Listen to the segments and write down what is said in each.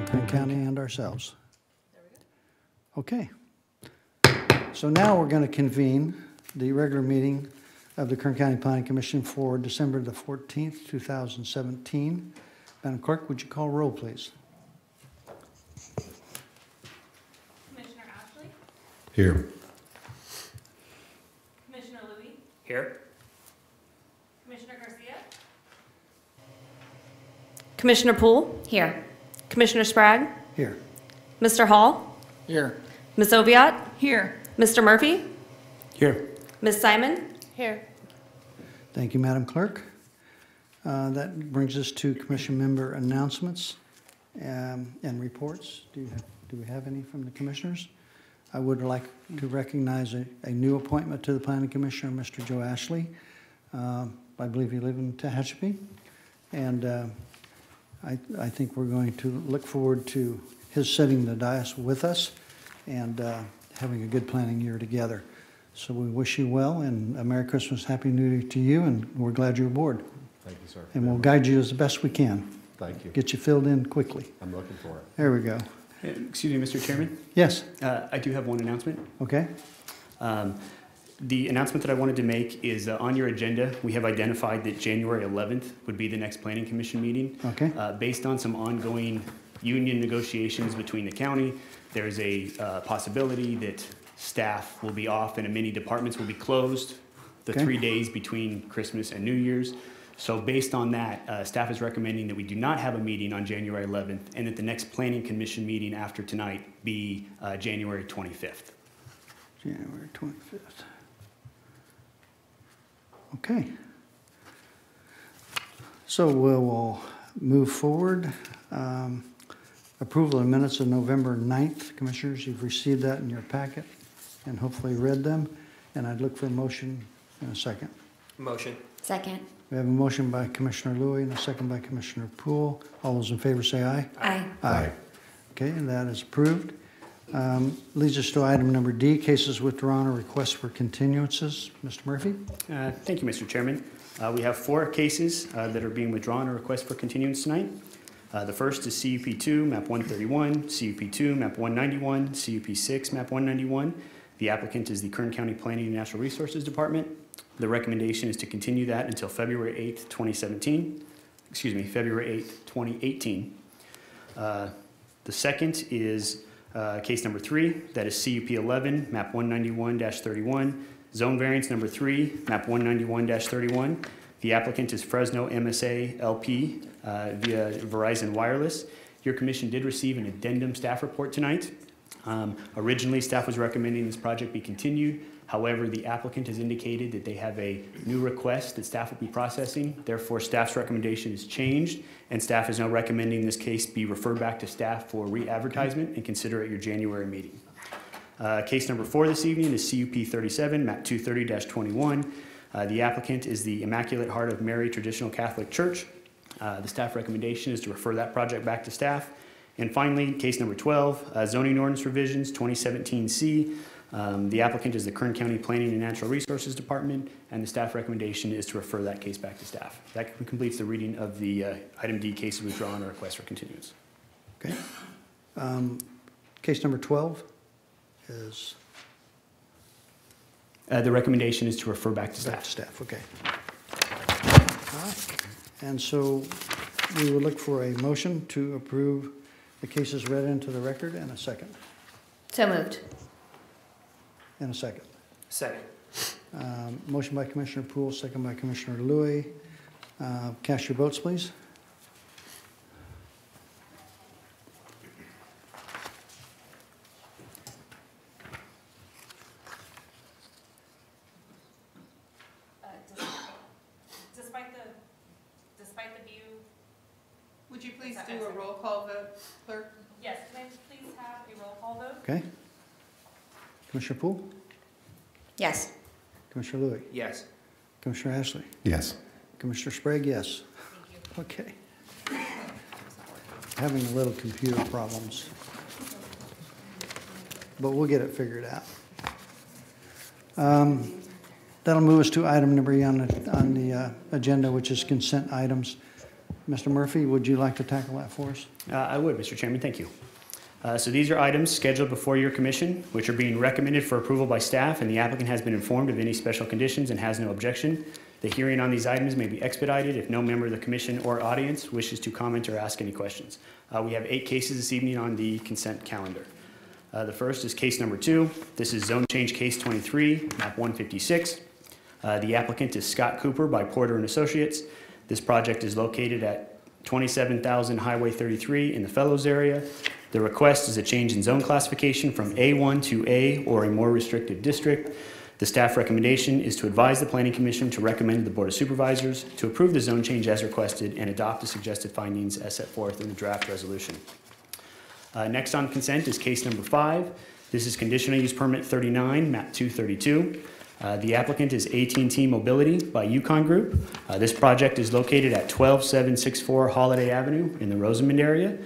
Kern County and ourselves. Okay. So now we're going to convene the regular meeting of the Kern County Planning Commission for December the 14th, 2017. Madam Clerk, would you call roll, please? Commissioner Ashley? Here. Commissioner Louie? Here. Commissioner Garcia? Commissioner Poole? Here. Commissioner Sprague? Here. Mr. Hall? Here. Ms. Oviatt? Here. Mr. Murphy? Here. Ms. Simon? Here. Thank you, Madam Clerk. That brings us to commission member announcements and reports. Do we have any from the commissioners? I would like to recognize a new appointment to the Planning Commission, Mr. Joe Ashley. I believe you live in Tehachapi, and I think we're going to look forward to his setting the dais with us and having a good planning year together. So we wish you well, and a Merry Christmas, Happy New Year to you, and we're glad you're aboard. Thank you, sir. And we'll guide you as best we can. Thank you. Get you filled in quickly. I'm looking for it. There we go. Excuse me, Mr. Chairman. Yes, I do have one announcement. okay. The announcement that I wanted to make is on your agenda, we have identified that January 11th would be the next Planning Commission meeting. Okay. Based on some ongoing union negotiations between the county, there's a possibility that staff will be off and many departments will be closed the Okay. 3 days between Christmas and New Year's. So based on that, staff is recommending that we do not have a meeting on January 11th and that the next Planning Commission meeting after tonight be January 25th. January 25th. Okay. So we'll move forward. Approval of minutes of November 9th. Commissioners, you've received that in your packet and hopefully read them. And I'd look for a motion in a second. Motion. Second. We have a motion by Commissioner Louie and a second by Commissioner Poole. All those in favor say aye. Aye. Aye. Okay, and that is approved. Leads us to item number D, cases withdrawn or requests for continuances. Mr. Murphy? Thank you, Mr. Chairman. We have 4 cases that are being withdrawn or request for continuance tonight. The first is CUP2, map 131, CUP2, map 191, CUP6, map 191. The applicant is the Kern County Planning and Natural Resources Department. The recommendation is to continue that until February 8th, 2017. Excuse me, February 8th, 2018. The second is case number 3, that is CUP 11, map 191-31, zone variance number 3, map 191-31. The applicant is Fresno MSA LP via Verizon Wireless. Your commission did receive an addendum staff report tonight. Originally, staff was recommending this project be continued. However, the applicant has indicated that they have a new request that staff will be processing. Therefore, staff's recommendation is changed, and staff is now recommending this case be referred back to staff for re-advertisement and consider at your January meeting. Case number 4 this evening is CUP 37, map 230-21. The applicant is the Immaculate Heart of Mary Traditional Catholic Church. The staff recommendation is to refer that project back to staff. And finally, case number 12, zoning ordinance revisions 2017C. The applicant is the Kern County Planning and Natural Resources Department, and the staff recommendation is to refer that case back to staff. That completes the reading of the item D, cases withdrawn or request for continuance. Okay. Case number 12 is? The recommendation is to refer back to Back staff. to staff, okay. All right. And so we would look for a motion to approve the cases read into the record and a second. So moved. And a second. Second. Motion by Commissioner Poole, second by Commissioner Louie. Cast your votes, please. Despite the view, Would you please do a roll call vote, clerk? yes, can I please have a roll call vote? Okay. Commissioner Poole? Yes. Commissioner Louie? Yes. Commissioner Ashley? Yes. Commissioner Sprague, yes. Thank you. Okay. Having a little computer problems, but we'll get it figured out. That'll move us to item number E on the agenda, which is consent items. Mr. Murphy, would you like to tackle that for us? I would, Mr. Chairman, thank you. So these are items scheduled before your commission, which are being recommended for approval by staff, and the applicant has been informed of any special conditions and has no objection. The hearing on these items may be expedited if no member of the commission or audience wishes to comment or ask any questions. We have 8 cases this evening on the consent calendar. The first is case number 2. This is zone change case 23, map 156. The applicant is Scott Cooper by Porter and Associates. This project is located at 27,000 Highway 33 in the Fellows area. The request is a change in zone classification from A1 to A or a more restrictive district. The staff recommendation is to advise the Planning Commission to recommend to the Board of Supervisors to approve the zone change as requested and adopt the suggested findings as set forth in the draft resolution. Next on consent is case number 5. This is conditional use permit 39, map 232. The applicant is AT&T Mobility by Yukon Group. This project is located at 12764 Holiday Avenue in the Rosamond area.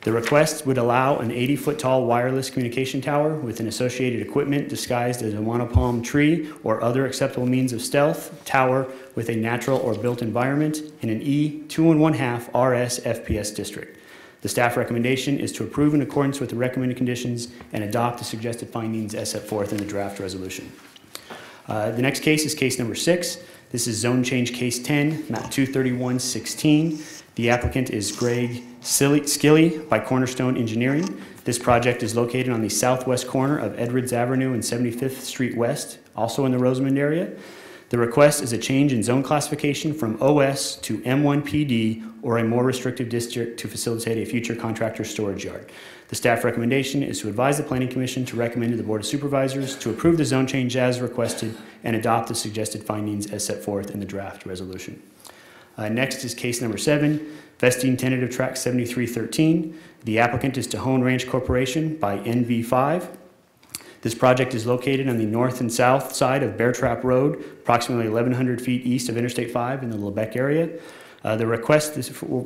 The request would allow an 80-foot tall wireless communication tower with an associated equipment disguised as a wanapalm tree or other acceptable means of stealth tower with a natural or built environment in an E2.5 RS FPS district. The staff recommendation is to approve in accordance with the recommended conditions and adopt the suggested findings as set forth in the draft resolution. The next case is case number 6. This is zone change case 10, map 23116. The applicant is Greg Skilly by Cornerstone Engineering. This project is located on the southwest corner of Edwards Avenue and 75th Street West, also in the Rosamond area. The request is a change in zone classification from OS to M1 PD or a more restrictive district to facilitate a future contractor storage yard. The staff recommendation is to advise the Planning Commission to recommend to the Board of Supervisors to approve the zone change as requested and adopt the suggested findings as set forth in the draft resolution. Next is case number 7, vesting tentative track 7313. The applicant is Tejon Ranch Corporation by NV5. This project is located on the north and south side of Bear Trap Road, approximately 1,100 feet east of Interstate 5 in the Lebec area. The request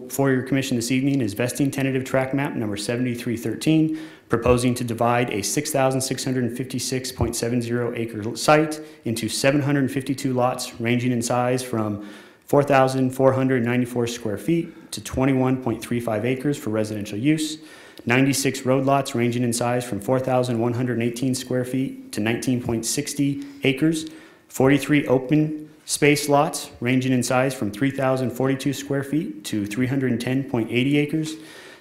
for your commission this evening is vesting tentative track map number 7313, proposing to divide a 6,656.70 acre site into 752 lots ranging in size from 4,494 square feet to 21.35 acres for residential use, 96 road lots ranging in size from 4,118 square feet to 19.60 acres, 43 open space lots ranging in size from 3,042 square feet to 310.80 acres,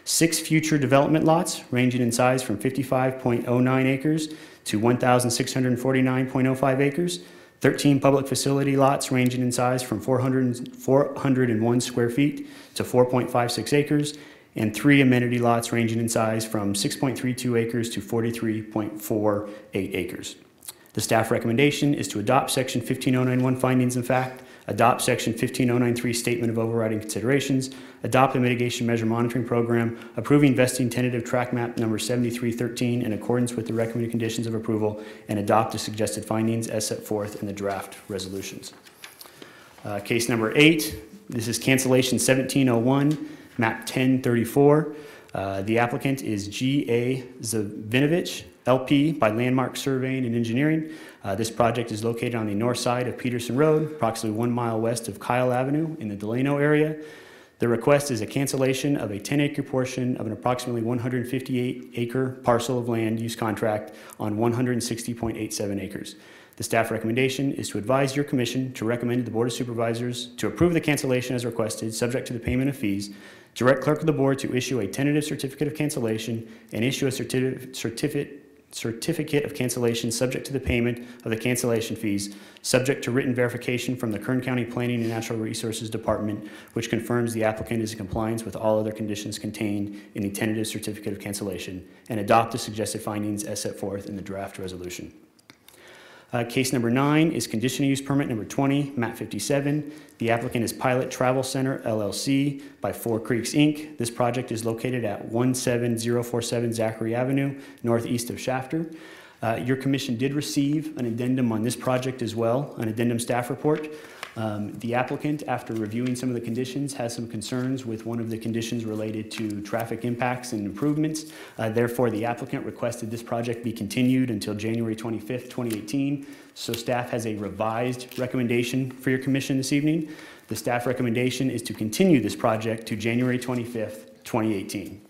6 future development lots ranging in size from 55.09 acres to 1,649.05 acres, 13 public facility lots ranging in size from 401 square feet to 4.56 acres, and 3 amenity lots ranging in size from 6.32 acres to 43.48 acres. The staff recommendation is to adopt Section 15091 findings and fact, adopt Section 15093 statement of overriding considerations, adopt a mitigation measure monitoring program, approving vesting tentative track map number 7313 in accordance with the recommended conditions of approval, and adopt the suggested findings as set forth in the draft resolutions. Case number 8, this is cancellation 1701, map 1034. The applicant is G.A. Zavinovich, LP by Landmark Surveying and Engineering. This project is located on the north side of Peterson Road, approximately 1 mile west of Kyle Avenue in the Delano area. The request is a cancellation of a 10-acre portion of an approximately 158-acre parcel of land use contract on 160.87 acres. The staff recommendation is to advise your commission to recommend to the Board of Supervisors to approve the cancellation as requested, subject to the payment of fees, direct clerk of the board to issue a tentative certificate of cancellation, and issue a certificate of cancellation subject to the payment of the cancellation fees, subject to written verification from the Kern County Planning and Natural Resources Department, which confirms the applicant is in compliance with all other conditions contained in the tentative certificate of cancellation, and adopt the suggested findings as set forth in the draft resolution. Case number 9 is conditional use permit number 20, map 57. The applicant is Pilot Travel Center, LLC, by Four Creeks, Inc. This project is located at 17047 Zachary Avenue, northeast of Shafter. Your commission did receive an addendum on this project as well, an addendum staff report. The applicant, after reviewing some of the conditions, has some concerns with one of the conditions related to traffic impacts and improvements. Therefore, the applicant requested this project be continued until January 25th, 2018. So staff has a revised recommendation for your commission this evening. The staff recommendation is to continue this project to January 25th, 2018.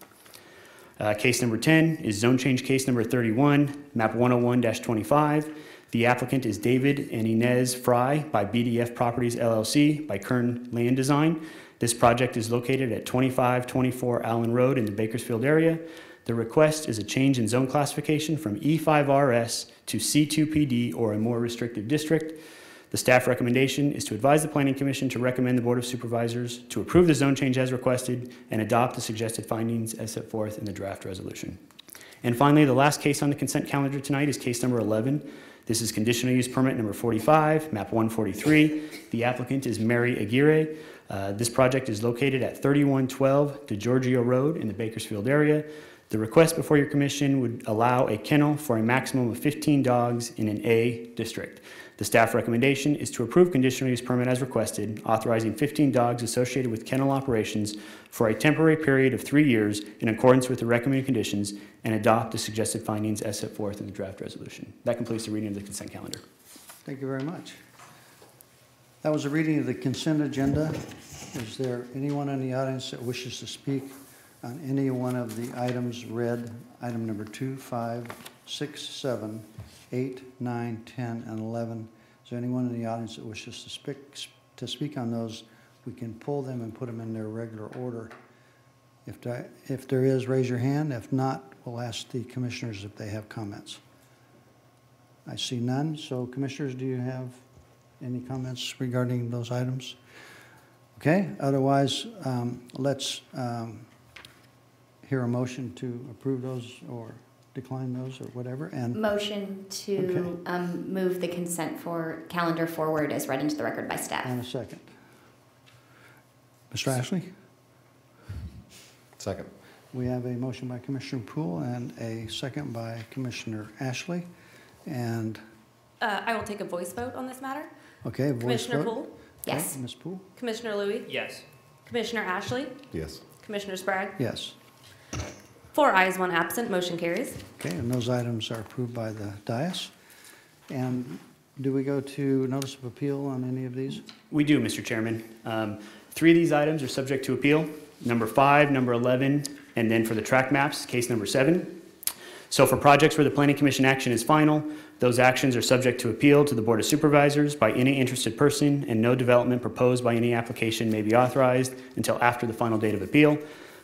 Case number 10 is zone change case number 31, map 101-25. The applicant is David and Inez Fry by BDF Properties LLC by Kern Land Design. This project is located at 2524 Allen Road in the Bakersfield area. The request is a change in zone classification from E5RS to C2PD or a more restrictive district. The staff recommendation is to advise the Planning Commission to recommend the Board of Supervisors to approve the zone change as requested and adopt the suggested findings as set forth in the draft resolution. And finally, the last case on the consent calendar tonight is case number 11. This is conditional use permit number 45, map 143. The applicant is Mary Aguirre. This project is located at 3112 DeGiorgio Road in the Bakersfield area. The request before your commission would allow a kennel for a maximum of 15 dogs in an A district. The staff recommendation is to approve conditional use permit as requested, authorizing 15 dogs associated with kennel operations for a temporary period of 3 years in accordance with the recommended conditions and adopt the suggested findings as set forth in the draft resolution. That completes the reading of the consent calendar. Thank you very much. That was a reading of the consent agenda. Is there anyone in the audience that wishes to speak on any one of the items read, item number 2, 5, 6, 7, 8, 9, 10, and 11? Is there anyone in the audience that wishes to speak on those? We can pull them and put them in their regular order. If there is, raise your hand. If not, we'll ask the commissioners if they have comments. I see none. So, commissioners, do you have any comments regarding those items? Okay. Otherwise, let's hear a motion to approve those or decline those or whatever. And Motion to move the consent for calendar forward as read into the record by staff. and a second. Mr. Ashley? Second. We have a motion by Commissioner Poole and a second by Commissioner Ashley. And, I will take a voice vote on this matter. okay, voice Commissioner vote. Poole, Okay, Yes. Ms. Poole? Commissioner Louie, Yes. Commissioner Ashley, Yes. Commissioner Sprague. Yes. 4 ayes, 1 absent, motion carries. Okay, and those items are approved by the dais. And do we go to notice of appeal on any of these? We do, Mr. Chairman. 3 of these items are subject to appeal, number 5, number 11, and then for the track maps, case number 7. So for projects where the Planning Commission action is final, those actions are subject to appeal to the Board of Supervisors by any interested person, and no development proposed by any application may be authorized until after the final date of appeal.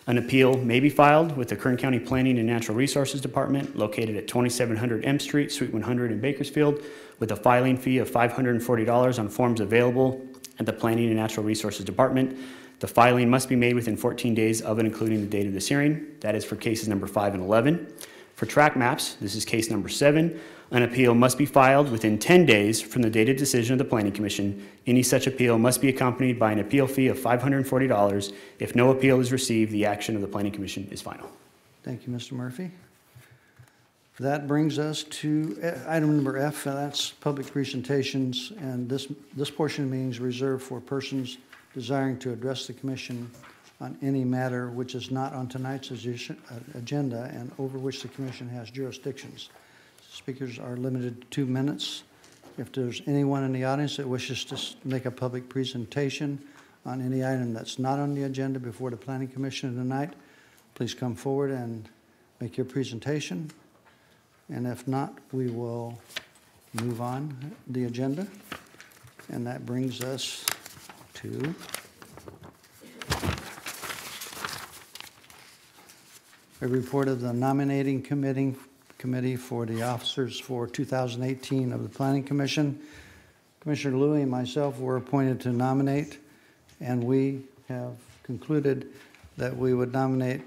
An appeal may be filed with the Kern County Planning and Natural Resources Department located at 2700 M Street, Suite 100 in Bakersfield, with a filing fee of $540 on forms available at the Planning and Natural Resources Department. The filing must be made within 14 days of and including the date of this hearing. That is for cases number 5 and 11. For track maps, this is case number 7. An appeal must be filed within 10 days from the date of decision of the Planning Commission. Any such appeal must be accompanied by an appeal fee of $540. If no appeal is received, the action of the Planning Commission is final. Thank you, Mr. Murphy. That brings us to item number F, and that's public presentations. And this portion of the meeting is reserved for persons desiring to address the commission on any matter which is not on tonight's agenda and over which the commission has jurisdictions. Speakers are limited to 2 minutes. If there's anyone in the audience that wishes to make a public presentation on any item that's not on the agenda before the Planning Commission tonight, please come forward and make your presentation. And if not, we will move on the agenda. And that brings us to a report of the nominating committee for the officers for 2018 of the Planning Commission. Commissioner Louie and myself were appointed to nominate, and we have concluded that we would nominate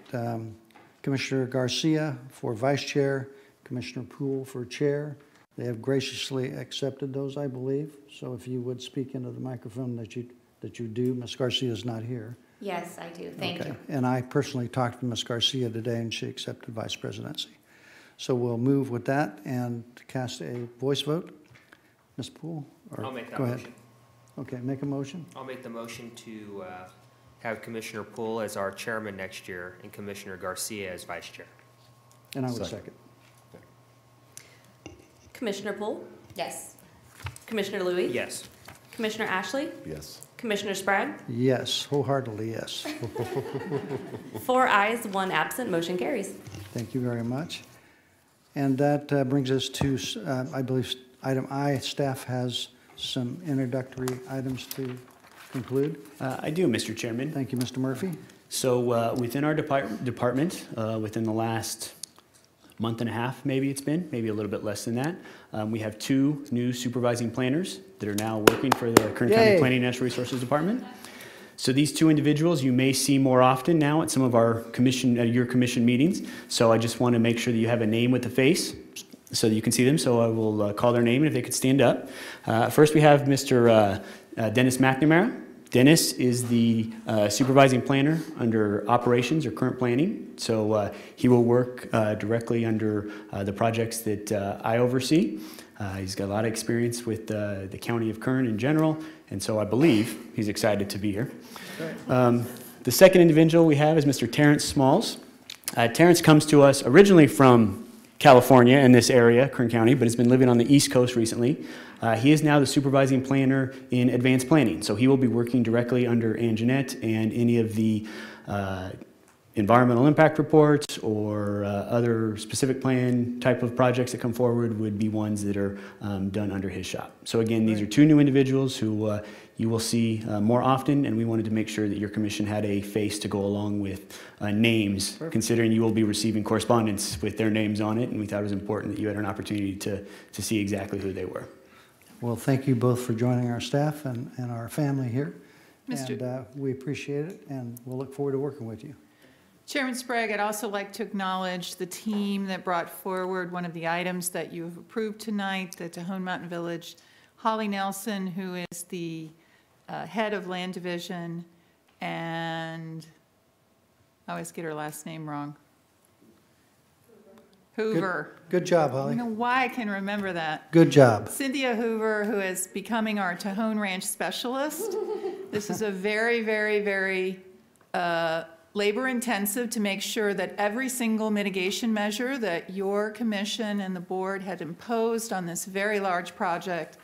Commissioner Garcia for vice chair, Commissioner Poole for chair. They have graciously accepted those, I believe. So if you would speak into the microphone that you do. Ms. Garcia is not here. Yes, I do. Thank Okay. you. And I personally talked to Ms. Garcia today, and she accepted vice presidency. So we'll move with that and cast a voice vote. Ms. Poole? or- I'll make that go ahead. motion. Okay, make a motion. I'll make the motion to have Commissioner Poole as our chairman next year and Commissioner Garcia as vice chair. And I would Second. second. Commissioner Poole, Yes. Commissioner Louie. Yes. Commissioner Ashley, Yes. Commissioner Sprague? Yes, wholeheartedly yes. 4 ayes, 1 absent, motion carries. Thank you very much. And that brings us to, I believe, item I. Staff has some introductory items to conclude. I do, Mr. Chairman. Thank you, Mr. Murphy. So within our department, within the last month and a half, maybe it's been, maybe a little bit less than that, we have 2 new supervising planners that are now working for the Kern County Yay. Planning and Natural Resources Department. So these 2 individuals you may see more often now at some of our your commission meetings. So I just want to make sure that you have a name with a face so that you can see them. So I will call their name and if they could stand up. First we have Mr. Dennis McNamara. Dennis is the supervising planner under operations or current planning. So he will work directly under the projects that I oversee. He's got a lot of experience with the county of Kern in general, and so I believe he's excited to be here. The second individual we have is Mr. Terrence Smalls. Terrence comes to us originally from California in this area, Kern County, but has been living on the East Coast recently. He is now the supervising planner in advanced planning, so he will be working directly under Anjanette and any of the environmental impact reports or other specific plan type of projects that come forward would be ones that are done under his shop. So again, these are 2 new individuals who you will see more often, and we wanted to make sure that your commission had a face to go along with names, considering you will be receiving correspondence with their names on it, and we thought it was important that you had an opportunity to see exactly who they were. Well, thank you both for joining our staff and our family here. Mr. And we appreciate it, and we'll look forward to working with you. Chairman Sprague, I'd also like to acknowledge the team that brought forward one of the items that you have approved tonight, the Tejon Mountain Village. Holly Nelson, who is the head of land division, and I always get her last name wrong. Hoover. Good job, I don't Holly. know why I can remember that. Good job. Cynthia Hoover, who is becoming our Tejon Ranch specialist. This is a very, very, very labor intensive to make sure that every single mitigation measure that your commission and the board had imposed on this very large project.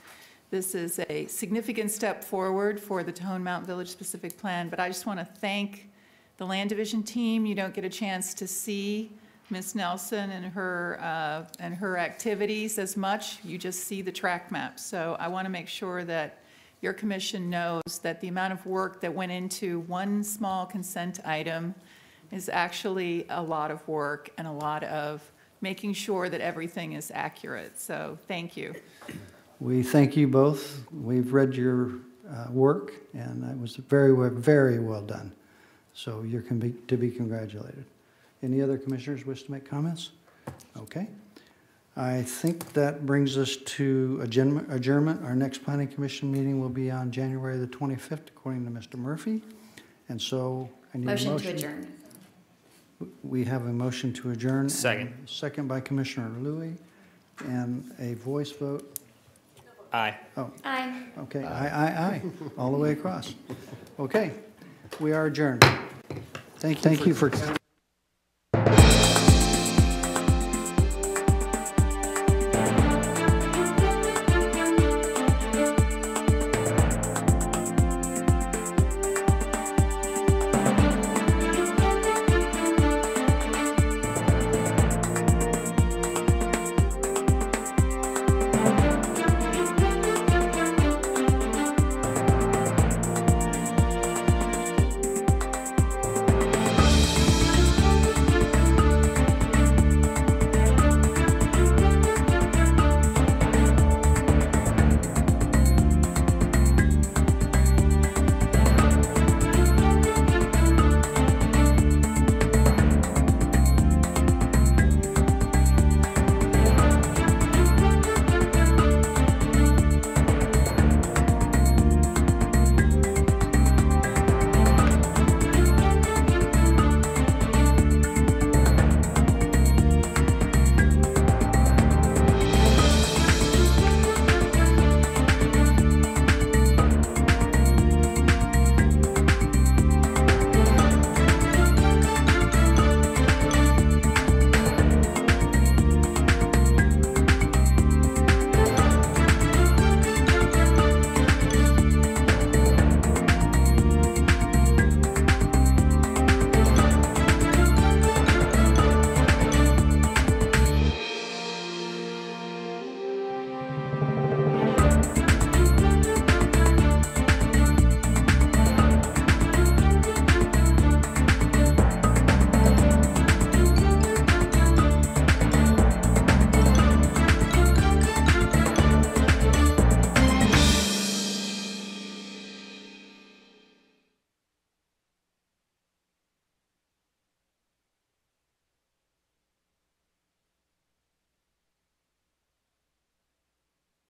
This is a significant step forward for the Tejon Mountain Village Specific Plan, but I just want to thank the Land Division team. You don't get a chance to see Ms. Nelson and her activities as much. You just see the track map. So I want to make sure that your commission knows that the amount of work that went into one small consent item is actually a lot of work and a lot of making sure that everything is accurate. So thank you. We thank you both. We've read your work, and it was very, very well done. So you're to be congratulated. Any other commissioners wish to make comments? Okay. I think that brings us to adjournment. Our next planning commission meeting will be on January the 25th, according to Mr. Murphy. And so I need a motion. Motion to adjourn. We have a motion to adjourn. Second. Second by Commissioner Louie, and a voice vote. Aye. Oh, Aye. okay, aye, all the way across. Okay, we are adjourned. Thank you for